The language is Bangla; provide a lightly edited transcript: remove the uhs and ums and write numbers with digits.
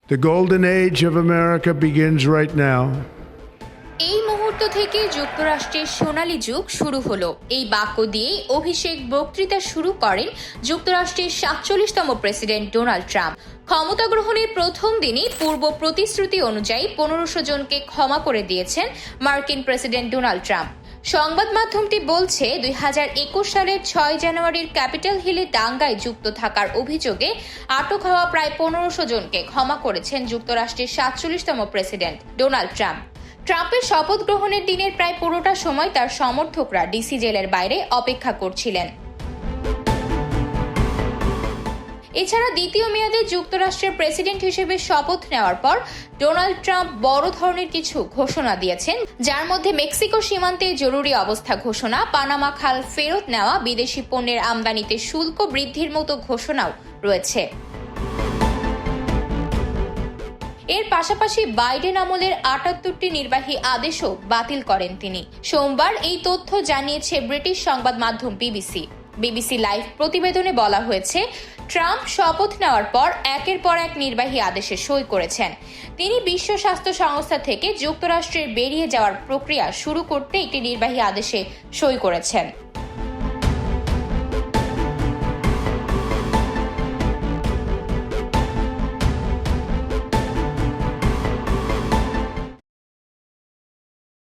The golden age of America begins right now. এই মুহূর্ত থেকে যুক্তরাষ্ট্রের সোনালী যুগ শুরু হলো। এই বাক্য দিয়েই অভিষেক বক্তৃতা শুরু করেন যুক্তরাষ্ট্রের ৪৭তম প্রেসিডেন্ট ডোনাল্ড ট্রাম্প। ক্ষমতা গ্রহণের প্রথম দিনই পূর্ব প্রতিশ্রুতি অনুযায়ী ১৫০০ জনকে ক্ষমা করে দিয়েছেন মার্কিন প্রেসিডেন্ট ডোনাল্ড ট্রাম্প। সংবাদ মাধ্যমটি বলছে ২০২১ সালের ৬ জানুয়ারির ক্যাপিটাল হিলে দাঙ্গায় যুক্ত থাকার অভিযোগে আটক হওয়া প্রায় ১৫০০ জনকে ক্ষমা করেছেন যুক্তরাষ্ট্রের ৪৭তম প্রেসিডেন্ট ডোনাল্ড ট্রাম্প। ট্রাম্পের শপথ গ্রহণের দিনের প্রায় পুরোটা সময় তার সমর্থকরা ডিসি জেলের বাইরে অপেক্ষা করছিলেন। এছাড়া দ্বিতীয় মেয়াদে যুক্তরাষ্ট্রের প্রেসিডেন্ট হিসেবে শপথ নেওয়ার পর ডোনাল্ড ট্রাম্প বড় ধরনের কিছু ঘোষণা দিয়েছেন, যার মধ্যে মেক্সিকো সীমান্তে জরুরি অবস্থা ঘোষণা, পানামা খাল ফেরত নেওয়া, বিদেশি পণ্যের আমদানিতে শুল্ক বৃদ্ধির মতো ঘোষণাও রয়েছে। এর পাশাপাশি বাইডেন আমলের ৭৮টি নির্বাহী আদেশও বাতিল করেন তিনি। সোমবার এই তথ্য জানিয়েছে ব্রিটিশ সংবাদ মাধ্যম বিবিসি লাইভ প্রতিবেদনে বলা হয়েছে, ট্রাম্প শপথ নেওয়ার পর একের পর এক নির্বাহী আদেশে সই করেছেন। তিনি বিশ্ব স্বাস্থ্য সংস্থা থেকে যুক্তরাষ্ট্রের বেরিয়ে যাওয়ার প্রক্রিয়া শুরু করতে একটি নির্বাহী আদেশে সই করেছেন।